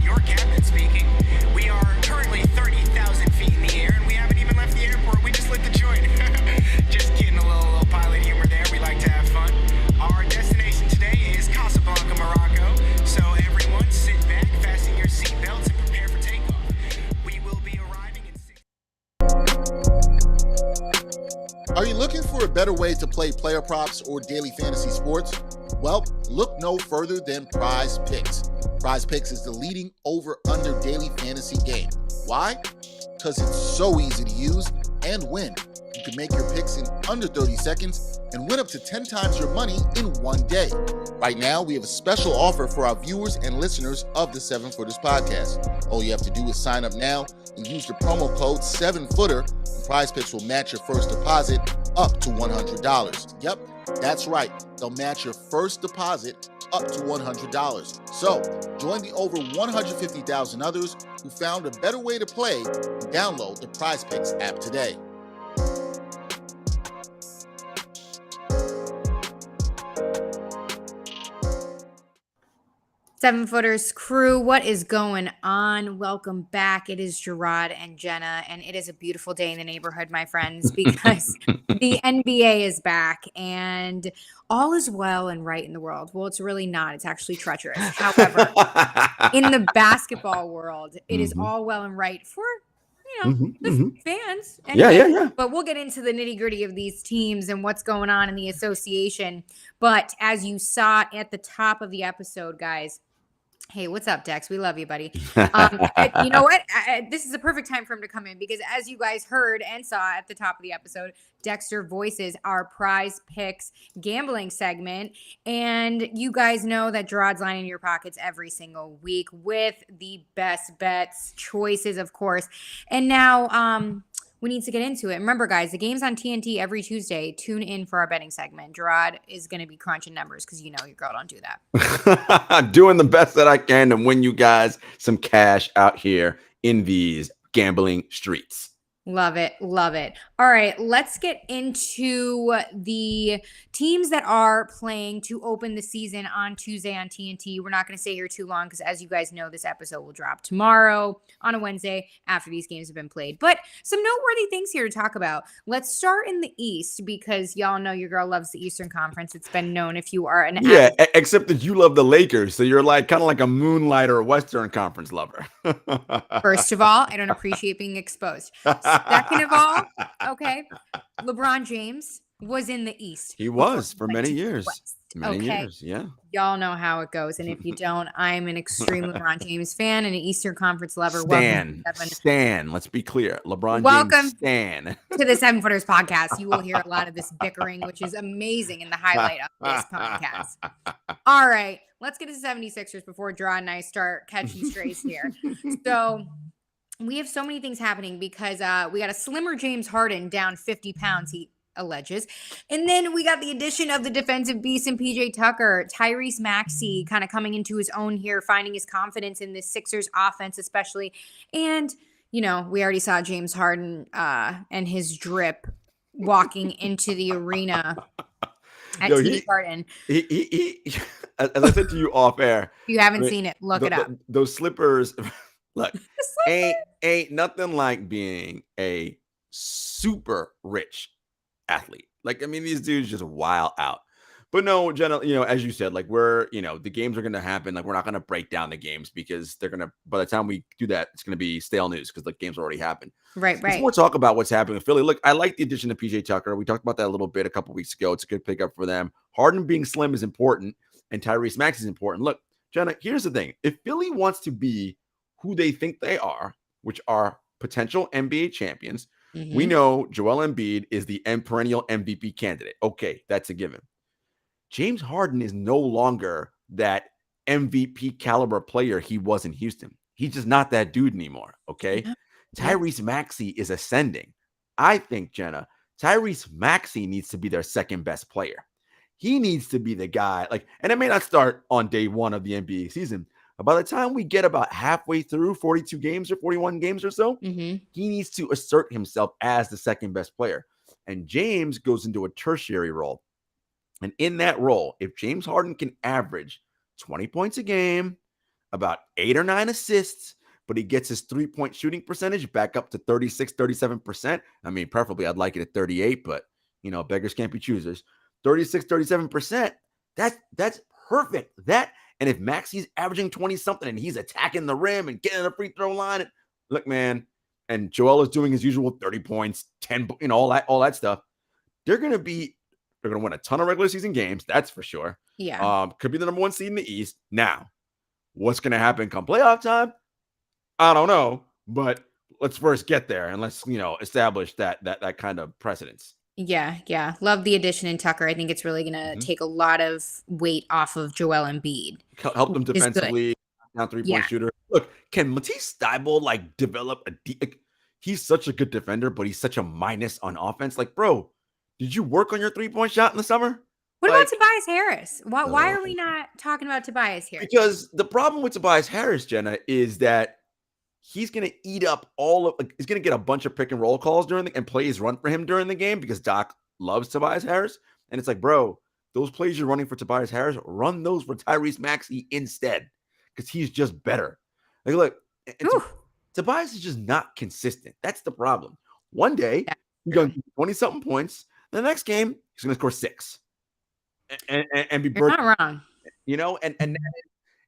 your captain speaking. We are currently 30,000 feet in the air, and we haven't even left the airport. We just lit the joint. Just kidding, a little pilot humor there. We like to have fun. Our destination today is Casablanca, Morocco. So everyone, sit back, fasten your seatbelts, and prepare for takeoff. We will be arriving in 6. Are you looking for a better way to play player props or daily fantasy sports? Well, look no further than Prize Picks. Prize Picks is the leading over-under daily fantasy game. Why? Because it's so easy to use and win. You can make your picks in under 30 seconds and win up to 10 times your money in one day. Right now, we have a special offer for our viewers and listeners of the 7-Footers podcast. All you have to do is sign up now and use the promo code 7-Footer, and Prize Picks will match your first deposit up to $100. Yep, that's right. They'll match your first deposit up to $100. So, join the over 150,000 others who found a better way to play and download the Prize Picks app today. Seven Footers crew, what is going on? Welcome back. It is Jarod and Jenna, and it is a beautiful day in the neighborhood, my friends, because the NBA is back and all is well and right in the world. Well, it's really not. It's actually treacherous. However, in the basketball world, it is all well and right for the fans. Yeah. But we'll get into the nitty gritty of these teams and what's going on in the association. But as you saw at the top of the episode, guys, hey, what's up, Dex? We love you, buddy. You know what? This is a perfect time for him to come in because as you guys heard and saw at the top of the episode, Dexter voices our Prize Picks gambling segment. And you guys know that Jarod's lining your pockets every single week with the best bets, choices, of course. And now we need to get into it. Remember, guys, the game's on TNT every Tuesday. Tune in for our betting segment. Jarod is going to be crunching numbers because you know your girl don't do that. Doing the best that I can to win you guys some cash out here in these gambling streets. Love it. Love it. All right, let's get into the teams that are playing to open the season on Tuesday on TNT. We're not going to stay here too long because, as you guys know, this episode will drop tomorrow on a Wednesday after these games have been played. But some noteworthy things here to talk about. Let's start in the East because y'all know your girl loves the Eastern Conference. It's been known if you are an except that you love the Lakers, so you're like kind of like a Moonlight or a Western Conference lover. First of all, I don't appreciate being exposed. Second of all, okay, LeBron James was in the East. He was for many years. Many Okay. years, yeah. Y'all know how it goes. And if you don't, I'm an extreme LeBron James fan and an Eastern Conference lover. Stan. Let's be clear. LeBron Welcome James Stan. to the 7-Footers podcast. You will hear a lot of this bickering, which is amazing in the highlight of this podcast. All right, let's get to the 76ers before Draw and I start catching strays here. So we have so many things happening because we got a slimmer James Harden down 50 pounds, he alleges. And then we got the addition of the defensive beast and PJ Tucker, Tyrese Maxey kind of coming into his own here, finding his confidence in this Sixers offense especially. And, you know, we already saw James Harden and his drip walking into the arena at TD Garden. He, as I said to you off air. If you haven't seen it, look it up. Those slippers... Look, ain't nothing like being a super rich athlete. Like, I mean, these dudes just wild out. But no, Jenna, you know, as you said, like the games are going to happen. Like, we're not going to break down the games because they're going to, by the time we do that, it's going to be stale news because the games already happened. Right. Let's more talk about what's happening in Philly. Look, I like the addition of PJ Tucker. We talked about that a little bit a couple weeks ago. It's a good pickup for them. Harden being slim is important and Tyrese Maxey is important. Look, Jenna, here's the thing. If Philly wants to be who they think they are, which are potential NBA champions. We know Joel Embiid is the perennial MVP candidate. Okay, that's a given. James Harden is no longer that MVP caliber player he was in Houston. He's just not that dude anymore, okay? Tyrese Maxey is ascending. I think, Jenna, Tyrese Maxey needs to be their second best player. He needs to be the guy, and it may not start on day one of the NBA season, but by the time we get about halfway through 42 games or 41 games or so, he needs to assert himself as the second best player. And James goes into a tertiary role. And in that role, if James Harden can average 20 points a game, about 8 or 9 assists, but he gets his 3-point shooting percentage back up to 36, 37%. I mean, preferably I'd like it at 38, but beggars can't be choosers. 36, 37%. That's perfect. And if Maxi's averaging 20 something and he's attacking the rim and getting the free throw line, look, man, and Joel is doing his usual 30 points, 10, all that stuff. They're going to win a ton of regular season games. That's for sure. Yeah. Could be the number 1 seed in the East. Now, what's going to happen come playoff time? I don't know, but let's first get there and let's, establish that kind of precedence. Yeah. Love the addition in Tucker. I think it's really going to take a lot of weight off of Joel Embiid. Help them defensively, down 3-point shooter. Look, can Matisse Thybulle develop he's such a good defender, but he's such a minus on offense. Like, bro, did you work on your 3-point shot in the summer? What about Tobias Harris? Why are we not talking about Tobias here? Because the problem with Tobias Harris, Jenna, is that he's going to eat up he's going to get a bunch of pick and roll calls and plays run for him during the game because Doc loves Tobias Harris. And it's like, bro, those plays you're running for Tobias Harris, run those for Tyrese Maxey instead because he's just better. Like, look, Tobias is just not consistent. That's the problem. One day, he's going to do 20-something points. The next game, he's going to score 6. And be You're not wrong.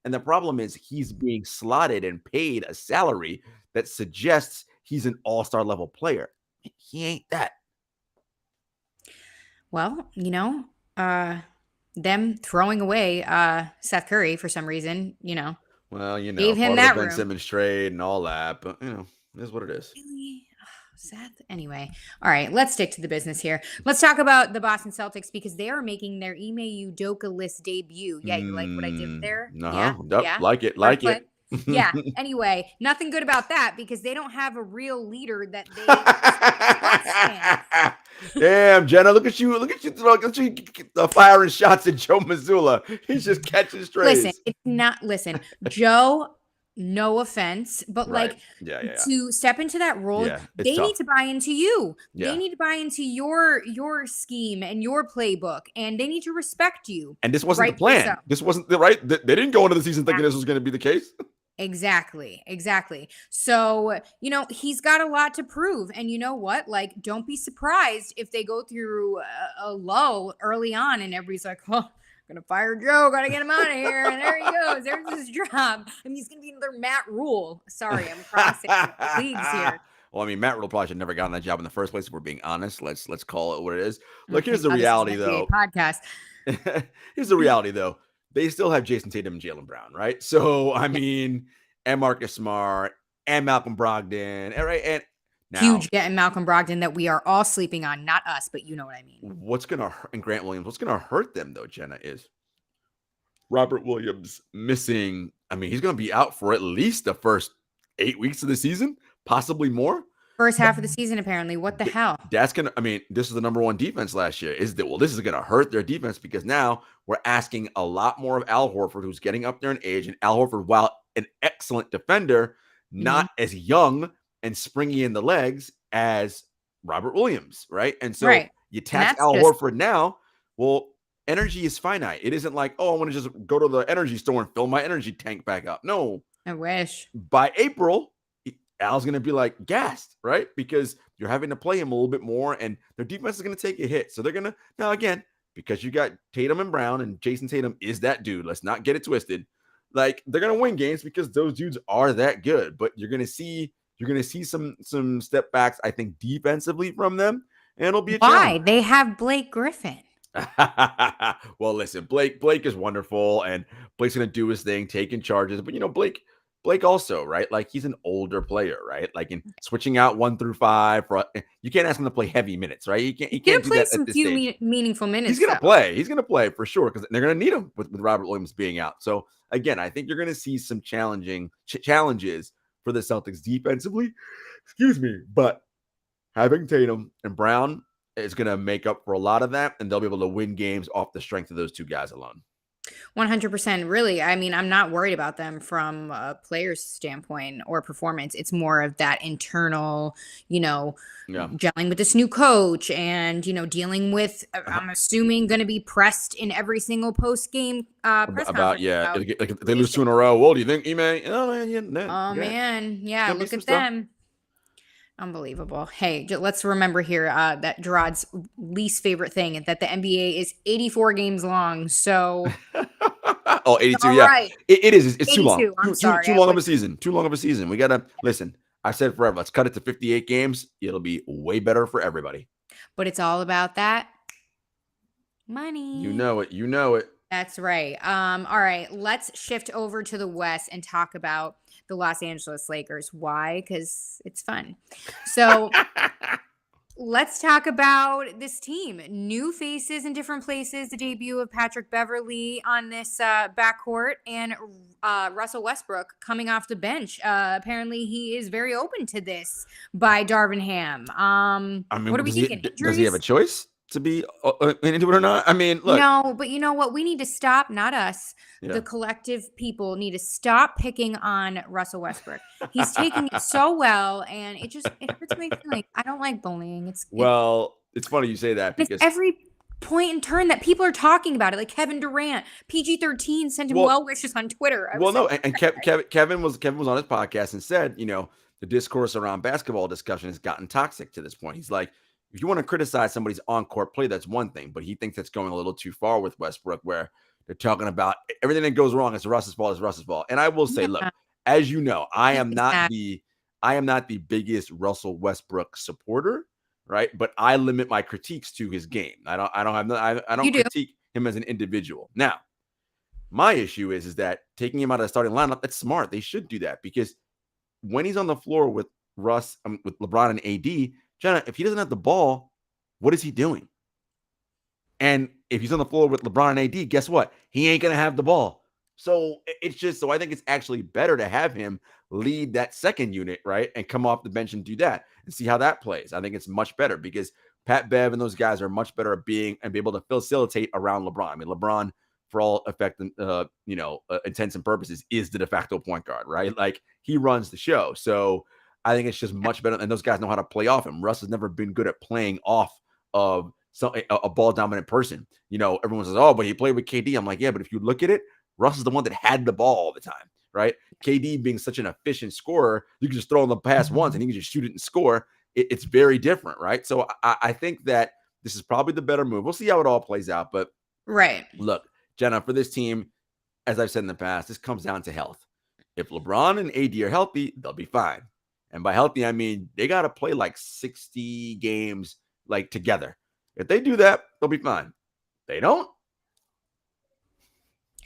And the problem is he's being slotted and paid a salary that suggests he's an all-star level player. He ain't that. Well, them throwing away Seth Curry for some reason, Well, gave him part that of the Ben room. Simmons trade and all that, but it is what it is. Really? Seth? Anyway. All right, let's stick to the business here. Let's talk about the Boston Celtics because they are making their Ime Udoka list debut. Yeah, you like what I did there? Yeah. Like it. Yeah. Anyway, nothing good about that because they don't have a real leader that they trust in. Damn, Jenna, look at you firing shots at Joe Mazzulla. He's just catching strays. Listen, Joe, no offense, but to step into that role, they need to buy into you. They need to buy into your scheme and your playbook, and they need to respect you. And this wasn't the plan. So. This wasn't they didn't go into the season thinking this was going to be the case. Exactly. So, he's got a lot to prove. And you know what? Don't be surprised if they go through a lull early on and everybody's like, oh, I'm going to fire Joe. Got to get him out of here. And there he goes. There's his job. I mean, he's going to be another Matt Rule. Sorry, I'm crossing leagues here. Well, I mean, Matt Rule probably should never gotten that job in the first place. If we're being honest, let's call it what it is. Look, here's the reality, though. Podcast. Here's the reality, though. They still have Jason Tatum and Jaylen Brown, right? So, I mean, and Marcus Smart and Malcolm Brogdon, right? And now, huge get in Malcolm Brogdon that we are all sleeping on, not us, but you know what I mean. And Grant Williams, what's going to hurt them, though, Jenna, is Robert Williams missing. I mean, he's going to be out for at least the first 8 weeks of the season, possibly more. First half of the season, apparently. What the hell? This is the number 1 defense last year. This is going to hurt their defense because now we're asking a lot more of Al Horford, who's getting up there in age. And Al Horford, while an excellent defender, not as young and springy in the legs as Robert Williams, right? And so you tax Al Horford now. Well, energy is finite. It isn't like, I want to just go to the energy store and fill my energy tank back up. No. I wish. By April, Al's going to be gassed, right? Because you're having to play him a little bit more and their defense is going to take a hit. So they're going to, now again, because you got Tatum and Brown and Jason Tatum is that dude. Let's not get it twisted. They're going to win games because those dudes are that good, but you're going to see some step backs, I think, defensively from them. And it'll be a challenge. They have Blake Griffin. Well, listen, Blake is wonderful and Blake's going to do his thing, taking charges, but Blake also, right? He's an older player, right? In switching out 1 through 5, you can't ask him to play heavy minutes, right? He can't do play that some at this few stage. Meaningful minutes. He's gonna play for sure because they're gonna need him with Robert Williams being out. So again, I think you're gonna see some challenges for the Celtics defensively. Excuse me, but having Tatum and Brown is gonna make up for a lot of that, and they'll be able to win games off the strength of those 2 guys alone. 100%. Really, I mean, I'm not worried about them from a player's standpoint or performance. It's more of that internal, you know, Yeah. gelling with this new coach and, dealing with, I'm assuming, going to be pressed in every single post game press About conference. yeah, About like if they lose 2 in a row. Well, do you think Ime? Oh man, yeah, oh, yeah. man. It's Yeah. gonna be Look some at stuff. them. Unbelievable. Hey, let's remember here that Gerard's least favorite thing is that the NBA is 84 games long. So, Oh, 82. all Yeah, right. it is. It's too long. 82. I'm Too sorry. too long of a season. Too long of a season. We gotta listen. I said forever. Let's cut it to 58 games. It'll be way better for everybody. But it's all about that money. You know it. You know it. That's right. All right, let's shift over to the West and talk about the Los Angeles Lakers. Why? Because it's fun. So let's talk about this team. New faces in different places. The debut of Patrick Beverley on this backcourt, and Russell Westbrook coming off the bench. Apparently, he is very open to this by Darvin Ham. I mean, What are we thinking? does he have a choice to be into it or not? I mean, look. No, but you know what? We need to stop, not us. Yeah. The collective people need to stop picking on Russell Westbrook. He's taking it so well, and it hurts my feelings. I don't like bullying. It's funny you say that because every point and turn that people are talking about it. Like Kevin Durant, PG-13 sent him well wishes on Twitter. Kevin was on his podcast and said, the discourse around basketball discussion has gotten toxic to this point. He's like, if you want to criticize somebody's on-court play, that's one thing, but he thinks that's going a little too far with Westbrook, where they're talking about everything that goes wrong is Russ's fault. And I will say, look, as you know, I am not the biggest Russell Westbrook supporter, right? But I limit my critiques to his game. I don't critique him as an individual. Now, my issue is that taking him out of the starting lineup, that's smart. They should do that because when he's on the floor with with LeBron and AD, Jenna, if he doesn't have the ball, what is he doing? And if he's on the floor with LeBron and AD, guess what? He ain't going to have the ball. So I think it's actually better to have him lead that second unit, right? And come off the bench and do that and see how that plays. I think it's much better because Pat Bev and those guys are much better at being able to facilitate around LeBron. I mean, LeBron, for all intents and purposes, is the de facto point guard, right? Like he runs the show. So I think it's just much better. And those guys know how to play off him. Russ has never been good at playing off of a ball dominant person. Everyone says, oh, but he played with KD. I'm like, yeah, but if you look at it, Russ is the one that had the ball all the time, right? KD being such an efficient scorer, you can just throw in the pass once and he can just shoot it and score. It's very different, right? So I think that this is probably the better move. We'll see how it all plays out. But right. Look, Jenna, for this team, as I've said in the past, this comes down to health. If LeBron and AD are healthy, they'll be fine. And by healthy, I mean they got to play like 60 games like together. If they do that, they'll be fine. They don't.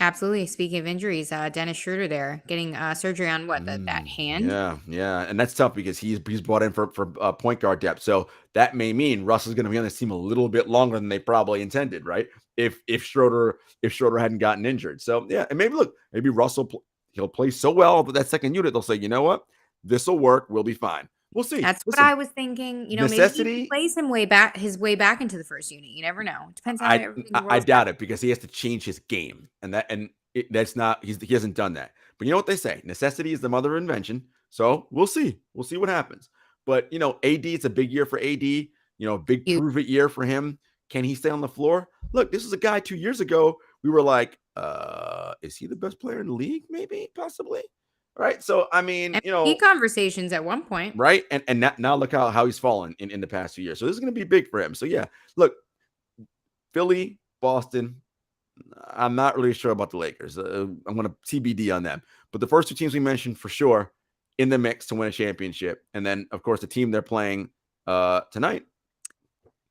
Absolutely. Speaking of injuries, Dennis Schroeder there getting surgery on that hand. Yeah, and that's tough because he's brought in for point guard depth. So that may mean Russ is going to be on this team a little bit longer than they probably intended, right? If Schroeder hadn't gotten injured. So yeah, and maybe Russell he'll play so well that second unit they'll say, you know what, this will work. We'll be fine. We'll see. That's what I was thinking. Maybe he plays his way back into the first unit. You never know. It depends on everything. I doubt it because he has to change his game, that's not. He hasn't done that. But you know what they say: necessity is the mother of invention. So we'll see. We'll see what happens. But AD, it's a big year for AD. Big prove it year for him. Can he stay on the floor? Look, this is a guy 2 years ago. We were like, is he the best player in the league? Maybe, possibly. Right. So, I mean, conversations at one point. Right. And now look how he's fallen in the past 2 years. So this is going to be big for him. So, yeah, look, Philly, Boston. I'm not really sure about the Lakers. I'm going to TBD on them. But the first two teams we mentioned for sure in the mix to win a championship. And then, of course, the team they're playing tonight.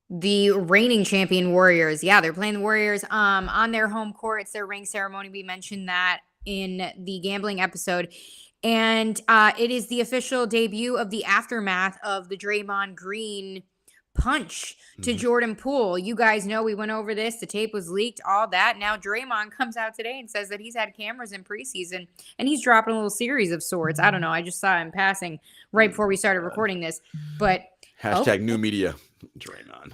The reigning champion Warriors. Yeah, they're playing the Warriors on their home court. It's their ring ceremony. We mentioned that in the gambling episode. And it is the official debut of the aftermath of the Draymond Green punch to Jordan Poole. You guys know we went over this. The tape was leaked, all that. Now Draymond comes out today and says that he's had cameras in preseason and he's dropping a little series of sorts. I don't know. I just saw him passing right before we started recording this. But #new media Draymond.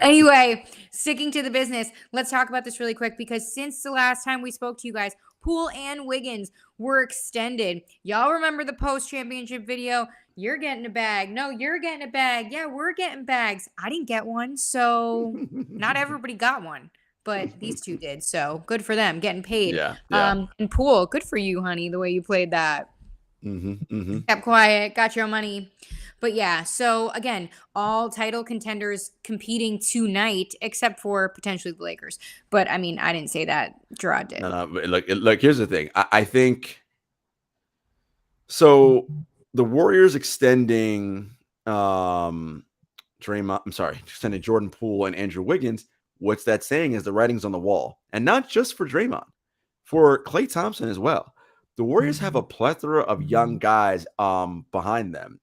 Anyway, sticking to the business, let's talk about this really quick because since the last time we spoke to you guys, Poole and Wiggins were extended. Y'all remember the post-championship video? You're getting a bag. No, you're getting a bag. Yeah, we're getting bags. I didn't get one, so not everybody got one, but these two did. So good for them, getting paid. Yeah. And Poole, good for you, honey, the way you played that. Kept quiet, got your money. But yeah, so again, all title contenders competing tonight, except for potentially the Lakers. But I mean, I didn't say that. Jarod did. No, but look, here's the thing. I think so. The Warriors extending extending Jordan Poole and Andrew Wiggins. What's that saying is the writing's on the wall, and not just for Draymond, for Klay Thompson as well. The Warriors have a plethora of young guys behind them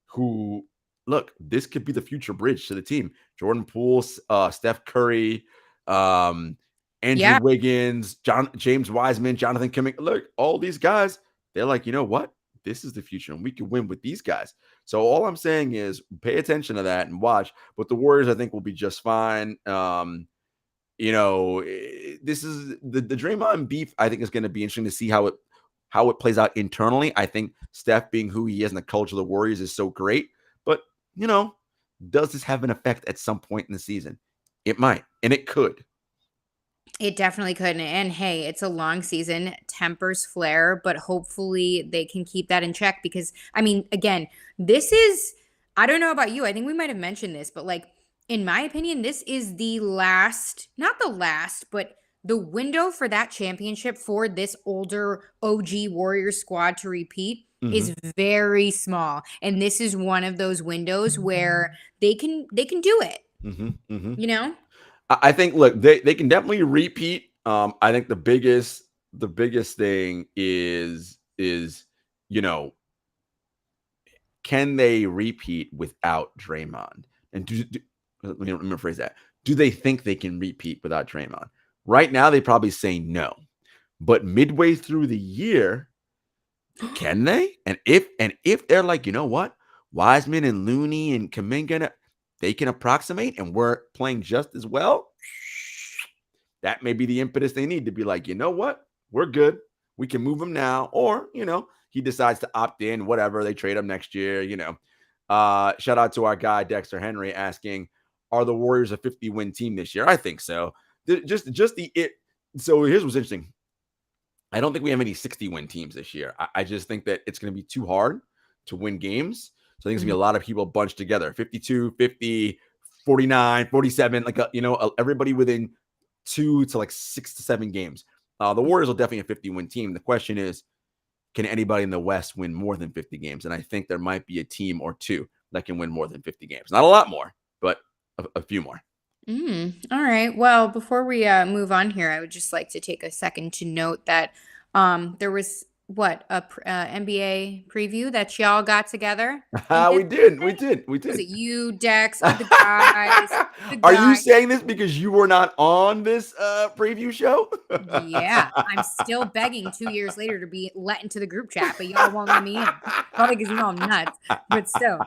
who, look, this could be the future bridge to the team. Jordan Poole, Steph Curry, Andrew Wiggins, James Wiseman, Jonathan Kimmich. Look, all these guys, they're like, you know what? This is the future, and we can win with these guys. So all I'm saying is pay attention to that and watch. But the Warriors, I think, will be just fine. You know, this is the Draymond beef. I think is going to be interesting to see how it plays out internally. I think Steph being who he is and the culture of the Warriors is so great. But, you know, does this have an effect at some point in the season? It might, and it could. It definitely could. And hey, it's a long season. Tempers flare, but hopefully they can keep that in check because, I mean, again, this is, I don't know about you. I think we might have mentioned this, but like, in my opinion, this is the last, not the last, but the window for that championship for this older OG Warriors squad to repeat is very small. And this is one of those windows where they can do it. You know? I think, look, they can definitely repeat. I think the biggest thing is, you know, can they repeat without Draymond? And let me rephrase that. Do they think they can repeat without Draymond? Right now, they probably say no. But midway through the year, can they? And if they're like, you know what, Wiseman and Looney and Kuminga, they can approximate and we're playing just as well, that may be the impetus they need to be like, you know what, we're good. We can move him now. Or, you know, he decides to opt in, whatever. They trade him next year, you know. Shout out to our guy, Dexter Henry, asking, are the Warriors a 50-win team this year? I think so. So here's what's interesting. I don't think we have any 60-win teams this year. I just think that it's going to be too hard to win games. So I think it's going to be a lot of people bunched together. 52, 50, 49, 47, like, everybody within 2 to like 6 to 7 games. The Warriors will definitely a 50-win team. The question is, can anybody in the West win more than 50 games? And I think there might be a team or two that can win more than 50 games. Not a lot more, but a few more. All right. Well, before we move on here, I would just like to take a second to note that there was NBA preview that y'all got together. We did. Was it you, Dex, the guys? Are you saying this because you were not on this preview show? Yeah, I'm still begging 2 years later to be let into the group chat, but y'all won't let me in. Probably because you know I'm nuts, but still.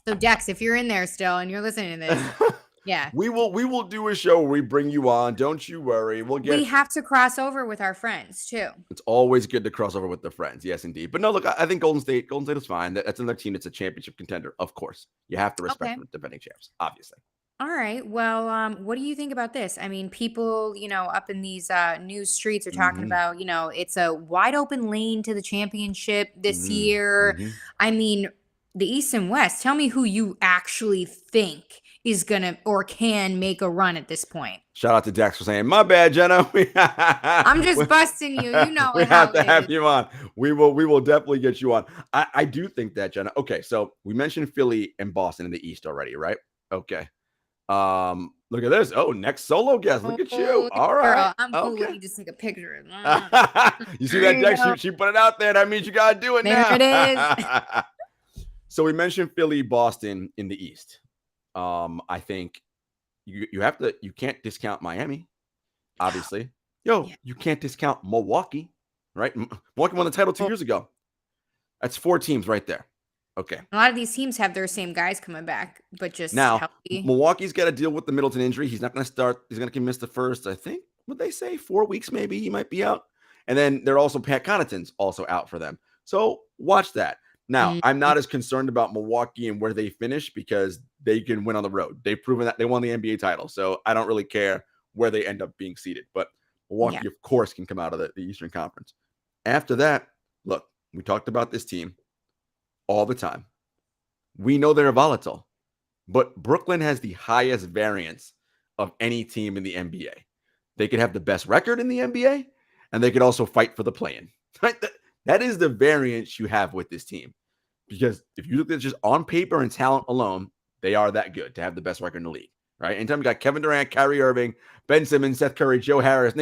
So Dex, if you're in there still and you're listening to this, yeah, we will do a show where we bring you on. Don't you worry. We have to cross over with our friends too. It's always good to cross over with the friends. Yes, indeed. But no, look, I think Golden State is fine. That's another team that's a championship contender. Of course, you have to respect the defending champs, obviously. All right. Well, what do you think about this? I mean, people, up in these news streets are talking about, it's a wide open lane to the championship this year. I mean, the East and West. Tell me who you actually think is gonna or can make a run at this point. Shout out to Dex for saying, my bad, Jenna. I'm just busting you. You know we have to have you on. We will definitely get you on. I do think that, Jenna. Okay, so we mentioned Philly and Boston in the East already, right? Okay. Look at this. Oh, next solo guest. Look at you. All right. Girl, I'm cool. Let me just take a picture. You see that, Dex? She put it out there. That means you gotta do it now. There it is. So we mentioned Philly, Boston in the East. I think you can't discount Miami, obviously. You can't discount Milwaukee, right? Milwaukee won the title 2 years ago. That's 4 teams right there. Okay. A lot of these teams have their same guys coming back, but just Now, healthy. Milwaukee's got to deal with the Middleton injury. He's not going to start. He's going to miss the first, I think, what they say, 4 weeks maybe. He might be out. And then they're also Pat Connaughton's also out for them. So watch that. Now, I'm not as concerned about Milwaukee and where they finish because they can win on the road. They've proven that they won the NBA title. So I don't really care where they end up being seated. But Milwaukee, of course, can come out of the Eastern Conference. After that, look, we talked about this team all the time. We know they're volatile, but Brooklyn has the highest variance of any team in the NBA. They could have the best record in the NBA, and they could also fight for the play-in. Right? That is the variance you have with this team. Because if you look at just on paper and talent alone, they are that good to have the best record in the league. Right? Anytime you got Kevin Durant, Kyrie Irving, Ben Simmons, Seth Curry, Joe Harris,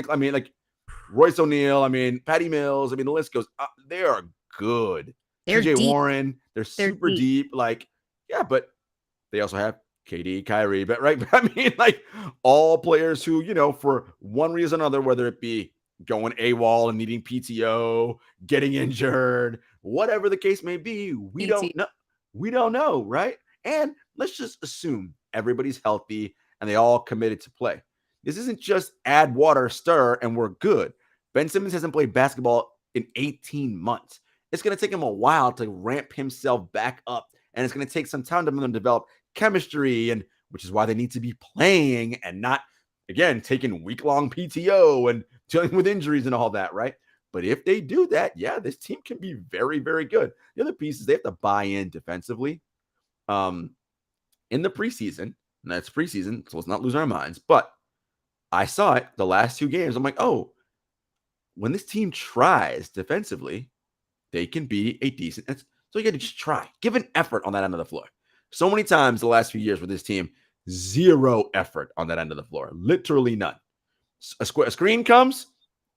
Royce O'Neal, Patty Mills, the list goes up. They are good. They're TJ deep. Warren, they're super deep. But they also have KD, Kyrie, but all players who, for one reason or another, whether it be going AWOL and needing PTO, getting injured, whatever the case may be, we don't know. We don't know, right? And let's just assume everybody's healthy and they all committed to play. This isn't just add water, stir, and we're good. Ben Simmons hasn't played basketball in 18 months. It's going to take him a while to ramp himself back up, and it's going to take some time to develop chemistry, and which is why they need to be playing and not, again, taking week-long PTO and dealing with injuries and all that, right? But if they do that, this team can be very, very good. The other piece is they have to buy in defensively. In the preseason, and that's preseason, so let's not lose our minds, but I saw it the last 2 games. I'm like, oh, when this team tries defensively, they can be a decent. So you got to just try. Give an effort on that end of the floor. So many times the last few years with this team, 0 effort on that end of the floor. Literally none. A screen comes,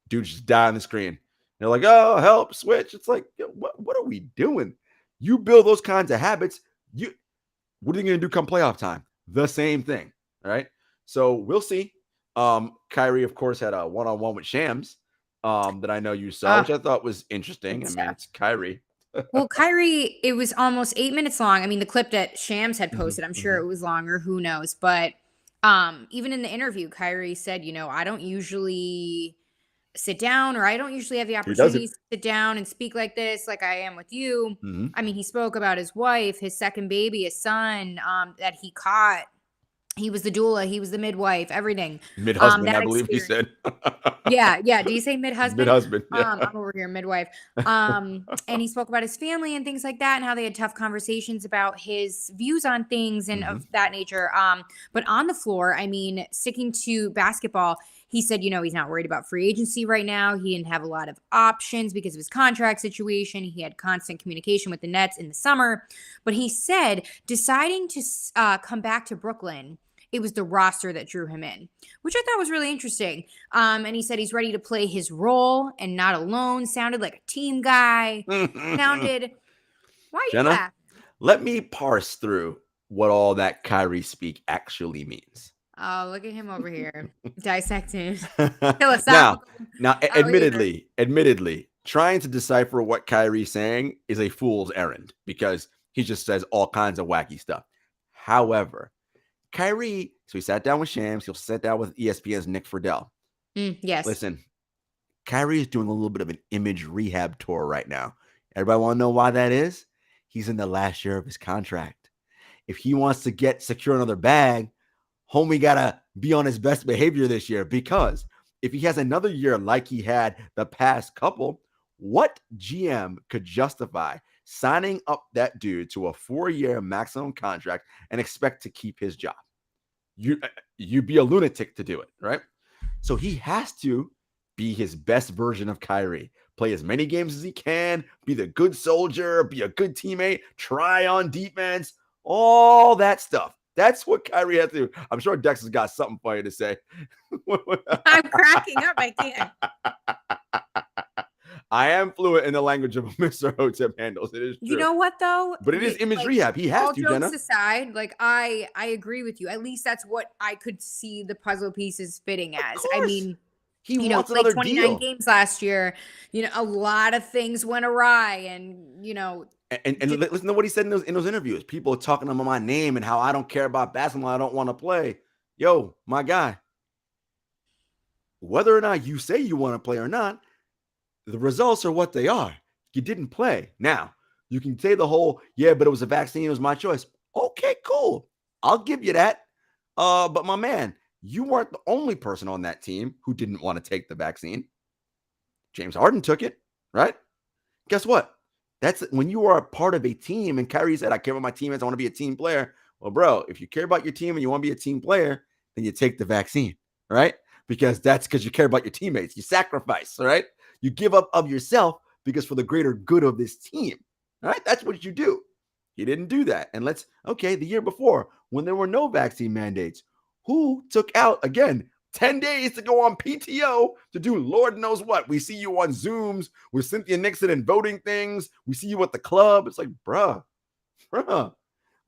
dudes just die on the screen. They're like, oh, help, switch. It's like, what are we doing? You build those kinds of habits. What are you going to do come playoff time? The same thing. All right. So we'll see. Kyrie, of course, had a one-on-one with Shams that I know you saw, which I thought was interesting. It's Kyrie. Well, Kyrie, it was almost 8 minutes long. The clip that Shams had posted, I'm sure it was longer, who knows. But even in the interview, Kyrie said, I don't usually sit down, or I don't usually have the opportunity to sit down and speak like this, like I am with you. He spoke about his wife, his second baby, his son, that he caught. He was the doula. He was the midwife, everything. Mid-husband, I believe he said. Yeah. Do you say mid-husband? Mid-husband. Yeah. I'm over here, midwife. And he spoke about his family and things like that, and how they had tough conversations about his views on things and of that nature. But on the floor, sticking to basketball, he said, he's not worried about free agency right now. He didn't have a lot of options because of his contract situation. He had constant communication with the Nets in the summer. But he said deciding to come back to Brooklyn, it was the roster that drew him in, which I thought was really interesting. And he said he's ready to play his role and not alone. Sounded like a team guy. Sounded. Why are you laughing? Let me parse through what all that Kyrie speak actually means. Oh, look at him over here dissecting. Philosophical. Now, admittedly, trying to decipher what Kyrie's saying is a fool's errand because he just says all kinds of wacky stuff. However, Kyrie, so he sat down with Shams. He'll sit down with ESPN's Nick Friedel. Yes. Listen, Kyrie is doing a little bit of an image rehab tour right now. Everybody want to know why that is? He's in the last year of his contract. If he wants to secure another bag, homie got to be on his best behavior this year, because if he has another year like he had the past couple, what GM could justify signing up that dude to a 4-year maximum contract and expect to keep his job? You'd be a lunatic to do it, right? So he has to be his best version of Kyrie. Play as many games as he can, be the good soldier, be a good teammate, try on defense, all that stuff. That's what Kyrie has to do. I'm sure Dex has got something funny to say. I'm cracking up. I can't. I am fluent in the language of Mr. Hotep handles. It is true. You know what, though? But it is image rehab. He has to, Jenna. All jokes aside, I agree with you. At least that's what I could see the puzzle pieces fitting as. He wants another 29 deal. games last year. A lot of things went awry, and And listen to what he said in those interviews. People are talking about my name and how I don't care about basketball. I don't want to play. Yo, my guy, whether or not you say you want to play or not, the results are what they are. You didn't play. Now, you can say the whole, yeah, but it was a vaccine. It was my choice. Okay, cool. I'll give you that. But my man, you weren't the only person on that team who didn't want to take the vaccine. James Harden took it, right? Guess what? That's when you are a part of a team. And Kyrie said, I care about my teammates. I want to be a team player. Well, bro, if you care about your team and you want to be a team player, then you take the vaccine, right? Because that's because you care about your teammates. You sacrifice, right? You give up of yourself because for the greater good of this team, right? That's what you do. He didn't do that. And the year before, when there were no vaccine mandates, who took out, again, 10 days to go on PTO to do Lord knows what? We see you on Zooms with Cynthia Nixon and voting things. We see you at the club. It's like, bruh,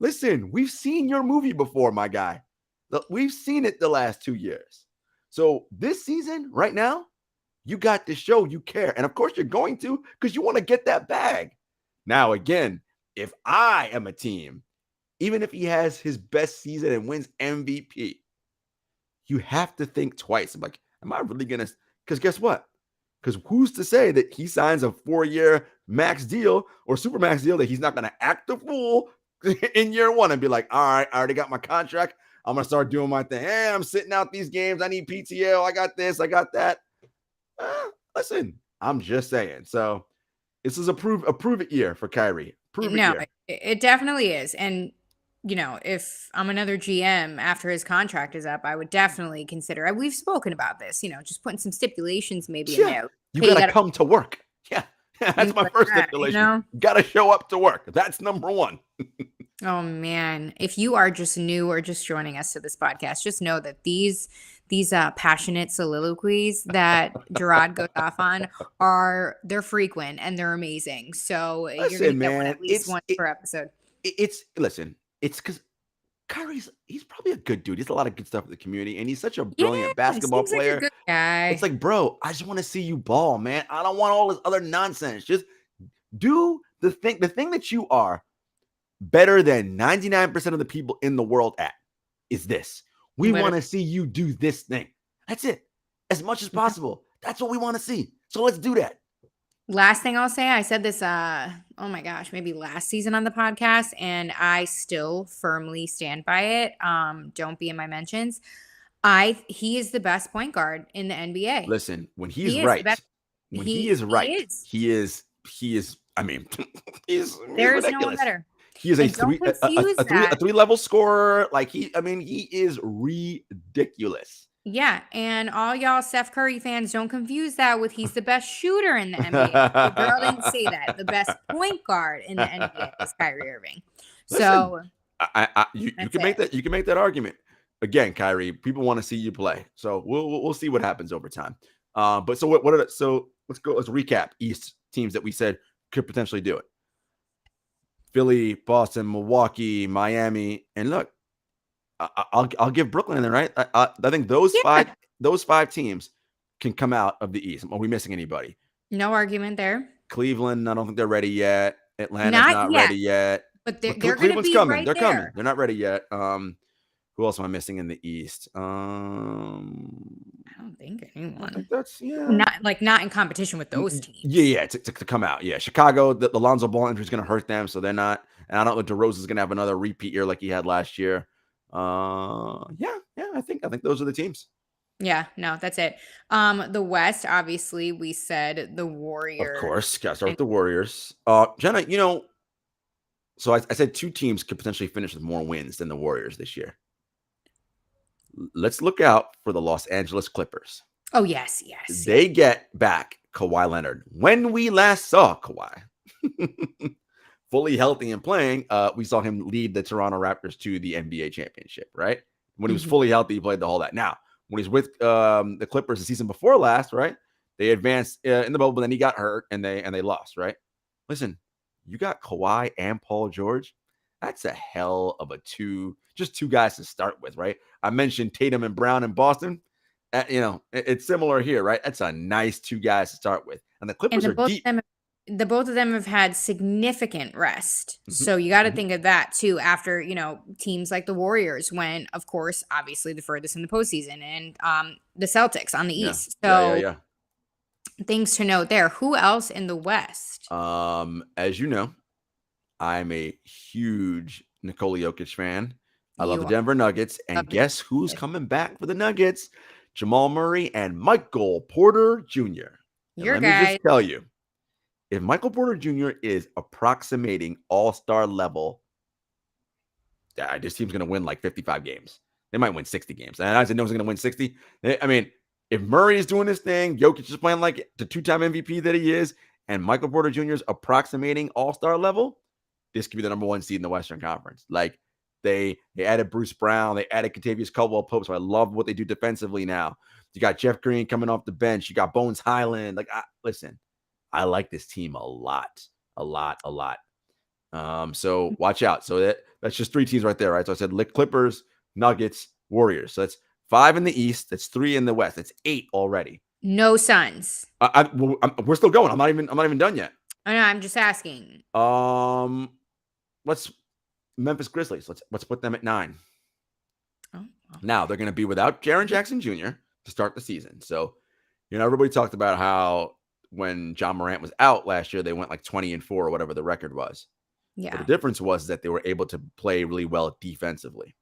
listen, we've seen your movie before, my guy. We've seen it the last 2 years. So this season, right now, you got to show you care. And of course you're going to, because you want to get that bag. Now, again, if I am a team, even if he has his best season and wins MVP, you have to think twice. I'm like, am I really going to? Because guess what? Because who's to say that he signs a 4-year max deal or super max deal that he's not going to act the fool in year one and be like, all right, I already got my contract. I'm going to start doing my thing. Hey, I'm sitting out these games. I need PTO. I got this. I got that. Listen, I'm just saying. So this is a prove it year for Kyrie. It definitely is. And if I'm another GM after his contract is up, I would definitely consider. We've spoken about this. Just putting some stipulations maybe in there. You gotta come to work. Yeah, that's my first stipulation. You gotta show up to work. That's number one. Oh man, if you are just new or just joining us to this podcast, just know that these passionate soliloquies that Jarod goes off on they're frequent and they're amazing. So you're gonna get one at least once per episode. It's because he's probably a good dude. He's a lot of good stuff in the community, and he's such a brilliant basketball player. Like a good guy. It's like, bro, I just want to see you ball, man. I don't want all this other nonsense. Just do the thing that you are better than 99% of the people in the world at is this. We want to see you do this thing. That's it. As much as possible. That's what we want to see. So let's do that. Last thing I'll say, I said this, oh my gosh, maybe last season on the podcast, and I still firmly stand by it. Don't be in my mentions. He is the best point guard in the NBA. Listen, when he is right, he is. I mean, he's there's ridiculous. No one better. He is a 3-level scorer. Like he is ridiculous. Yeah, and all y'all Steph Curry fans, don't confuse that with he's the best shooter in the NBA. The girl didn't say that. The best point guard in the NBA is Kyrie Irving. So you can make that. You can make that argument. Again, Kyrie, people want to see you play. So we'll see what happens over time. But so let's go. Let's recap East teams that we said could potentially do it. Philly, Boston, Milwaukee, Miami, and look. I'll give Brooklyn in there, right? I think those five teams can come out of the East. Are we missing anybody? No argument there. Cleveland, I don't think they're ready yet. Atlanta's not ready yet. But they're going to be coming. Right they're there. Coming. They're not ready yet. Who else am I missing in the East? I don't think anyone. I think that's not in competition with those teams. Yeah, to come out. Yeah, Chicago, the Lonzo Ball injury is going to hurt them, so they're not. And I don't know if DeRozan's going to have another repeat year like he had last year. I think those are the teams. Yeah, no, that's it. The West, obviously, we said the Warriors. Of course, gotta start with the Warriors. Jenna, so I said two teams could potentially finish with more wins than the Warriors this year. Let's look out for the Los Angeles Clippers. Oh, yes. They get back Kawhi Leonard. When we last saw Kawhi fully healthy and playing, we saw him lead the Toronto Raptors to the NBA championship, right? When he was fully healthy, he played the whole that. Now, when he's with the Clippers the season before last, right? They advanced in the bubble, but then he got hurt and they lost, right? Listen, you got Kawhi and Paul George. That's a hell of two guys to start with, right? I mentioned Tatum and Brown in Boston. It's similar here, right? That's a nice two guys to start with. And the Clippers are deep. the both of them have had significant rest. Mhm, So you got to mhm. think of that too after, teams like the Warriors went, of course, obviously the furthest in the postseason, and the Celtics on the Yeah. East. Yeah, yeah, So yeah. things to note there. Who else in the West? As you know, I'm a huge Nikola Jokic fan. I love You the are Denver Nuggets, of and the guess who's coming back for the Nuggets? Jamal Murray and Michael Porter Jr. And your let me just guy. tell you, if Michael Porter Jr. is approximating all-star level, this team's going to win like 55 games. They might win 60 games. And I said no one's going to win 60. I mean, if Murray is doing this thing, Jokic is playing like the two-time MVP that he is, and Michael Porter Jr. is approximating all-star level, this could be the number one seed in the Western Conference. Like they added Bruce Brown, they added Kentavious Caldwell-Pope, so I love what they do defensively now. You got Jeff Green coming off the bench. You got Bones Highland. Listen, I like this team a lot. So watch out. So that's just 3 teams right there, right? So I said Clippers, Nuggets, Warriors. So that's 5 in the East. That's 3 in the West. That's 8 already. No Suns. We're still going. I'm not even done yet. I know. I'm just asking. Let's Memphis Grizzlies. Let's put them at 9. Oh, Now they're going to be without Jaren Jackson Jr. to start the season. So, everybody talked about how when John Morant was out last year, they went like 20-4 or whatever the record was. yeah. But the difference was that they were able to play really well defensively.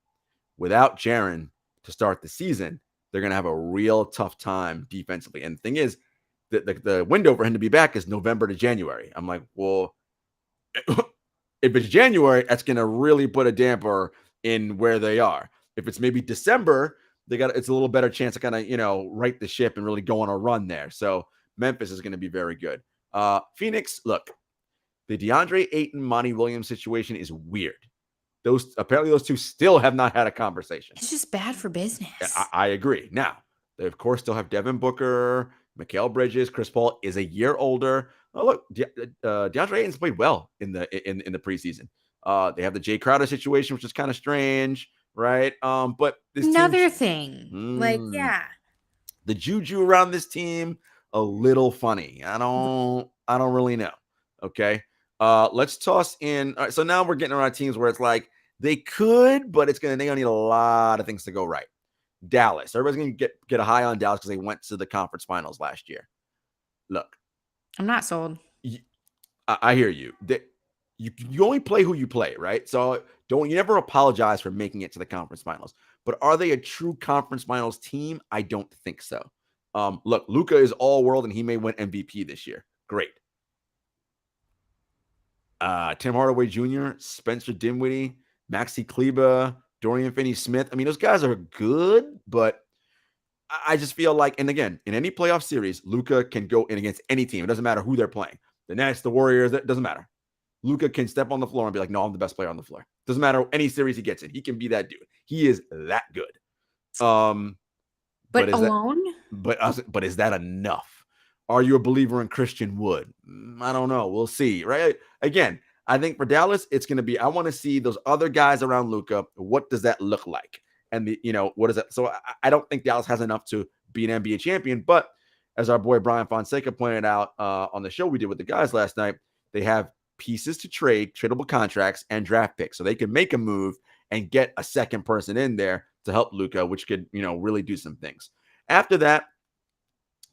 Without Jaren to start the season, they're going to have a real tough time defensively. And the thing is, the window for him to be back is November to January. I'm like, well, if it's January, that's going to really put a damper in where they are. If it's maybe December, it's a little better chance to kind of, right the ship and really go on a run there. So Memphis is going to be very good. Phoenix, look, the DeAndre Ayton, Monty Williams situation is weird. Apparently those two still have not had a conversation. It's just bad for business. I agree. Now, they of course still have Devin Booker, Mikal Bridges, Chris Paul is a year older. Oh, look, DeAndre Ayton's played well in the preseason. They have the Jay Crowder situation, which is kind of strange, right? But this Another thing, the juju around this team a little funny. I don't really know. Okay, let's toss in. All right, so now we're getting around teams where it's like they could, but they're gonna need a lot of things to go right. Dallas, everybody's gonna get a high on Dallas because they went to the conference finals last year. Look, I'm not sold. I hear you. You only play who you play, right? So you never apologize for making it to the conference finals. But are they a true conference finals team? I don't think so. Look, Luka is all world and he may win MVP this year. Great. Tim Hardaway Jr., Spencer Dinwiddie, Maxi Kleber, Dorian Finney-Smith. I mean, those guys are good, but I just feel like, and again, in any playoff series, Luka can go in against any team. It doesn't matter who they're playing. The Nets, the Warriors, it doesn't matter. Luka can step on the floor and be like, no, I'm the best player on the floor. Doesn't matter any series he gets in. He can be that dude. He is that good. But alone? But is that enough? Are you a believer in Christian Wood? I don't know. We'll see, right? Again, I think for Dallas, it's going to be, I want to see those other guys around Luka. What does that look like? And what is that? So I don't think Dallas has enough to be an NBA champion. But as our boy Brian Fonseca pointed out on the show we did with the guys last night, they have pieces to trade, tradable contracts, and draft picks. So they can make a move and get a second person in there to help Luka, which could, really do some things. After that,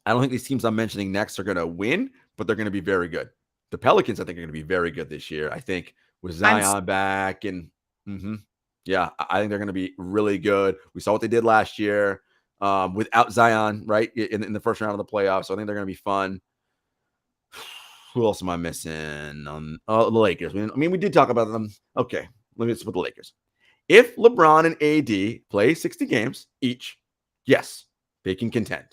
I don't think these teams I'm mentioning next are going to win, but they're going to be very good. The Pelicans, I think, are going to be very good this year. I think with Zion back and yeah, I think they're going to be really good. We saw what they did last year without Zion, right, in the first round of the playoffs. So I think they're going to be fun. Who else am I missing? The Lakers. We did talk about them. Okay, let me just put the Lakers. If LeBron and AD play 60 games each, yes, they can contend.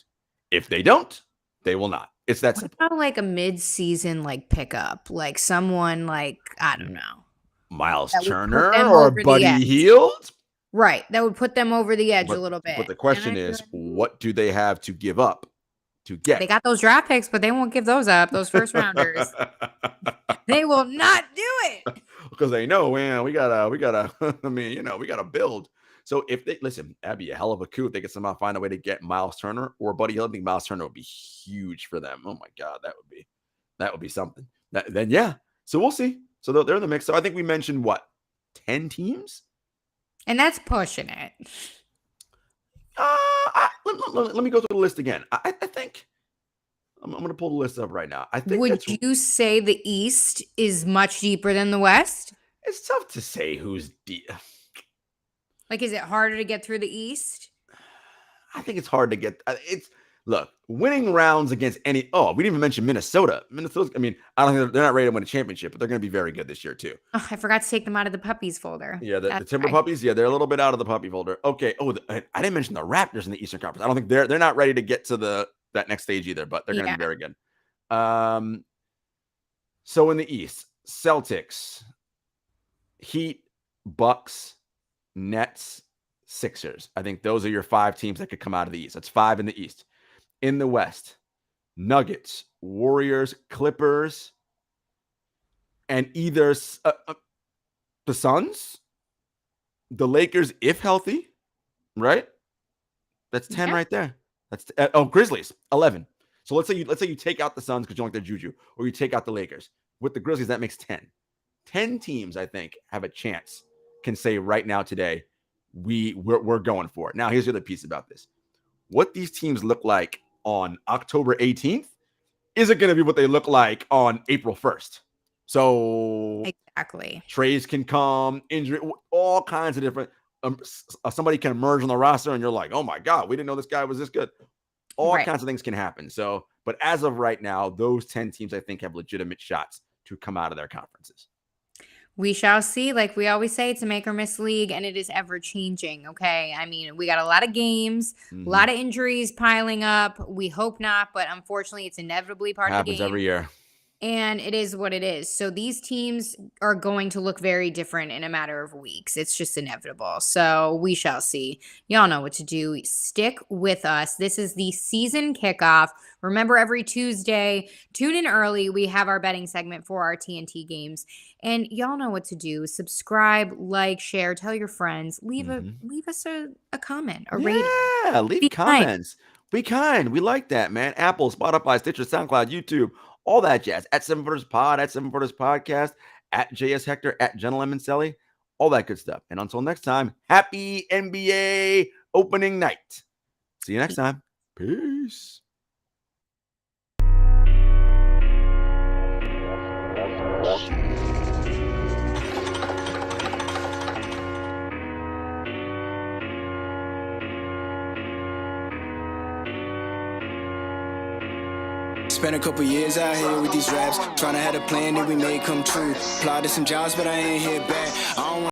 If they don't, they will not. It's that simple. What about like a mid-season pickup, like someone I don't know, Miles Turner or Buddy Hield? Right, that would put them over the edge a little bit. But the question is, what do they have to give up to get? They got those draft picks, but they won't give those up. Those first rounders, they will not do it because they know, man, we gotta. we gotta build. So if they listen, that'd be a hell of a coup if they could somehow find a way to get Miles Turner or Buddy Hield. I think Miles Turner would be huge for them. Oh my God, that would be something. then yeah. So we'll see. So they're in the mix. So I think we mentioned what, 10 teams? And that's pushing it. Let me go through the list again. I think I'm going to pull the list up right now. I think Would you say the East is much deeper than the West? It's tough to say who's deep. Like, is it harder to get through the East? I think it's hard to get. Look, winning rounds against any. Oh, we didn't even mention Minnesota. Minnesota. I mean, I don't think they're not ready to win a championship, but they're going to be very good this year too. Oh, I forgot to take them out of the puppies folder. Yeah, the Timber Puppies. Yeah, they're a little bit out of the puppy folder. Okay. Oh, I didn't mention the Raptors in the Eastern Conference. I don't think they're not ready to get to that next stage either, but they're going to be very good. So in the East, Celtics, Heat, Bucks, Nets, Sixers. I think those are your 5 teams that could come out of the East. That's 5 in the East. In the West, Nuggets, Warriors, Clippers, and either the Suns, the Lakers, if healthy, right? That's 10 right there. That's Grizzlies, 11. So let's say you take out the Suns because you don't like their juju, or you take out the Lakers. With the Grizzlies, that makes 10. 10 teams, I think, have a chance, can say right now today, we're going for it. Now, here's the other piece about this. What these teams look like on October 18th isn't going to be what they look like on April 1st. So exactly, trades can come, injury, all kinds of different. Somebody can emerge on the roster, and you're like, "Oh my God, we didn't know this guy was this good." All kinds of things can happen. So, but as of right now, those 10 teams I think have legitimate shots to come out of their conferences. We shall see. Like we always say, it's a make or miss league, and it is ever changing. Okay. I mean, we got a lot of games, a lot of injuries piling up. We hope not, but unfortunately, it's inevitably part of the game. Happens every year. And it is what it is. So these teams are going to look very different in a matter of weeks. It's just inevitable. So we shall see. Y'all know what to do. Stick with us. This is the season kickoff. Remember, every Tuesday, tune in early. We have our betting segment for our TNT games. And y'all know what to do. Subscribe, like, share, tell your friends. Leave us a comment, a rating. Yeah, leave comments. Be kind. We like that, man. Apple, Spotify, Stitcher, SoundCloud, YouTube. All that jazz at 7 Footers Pod, at 7 Footers Podcast, at JS Hector, at Jenna Lemoncelli, all that good stuff. And until next time, happy NBA opening night. See you next time. Peace. Spent a couple years out here with these raps, trying to have a plan that we made come true. Applied to some jobs, but I ain't hit back. I don't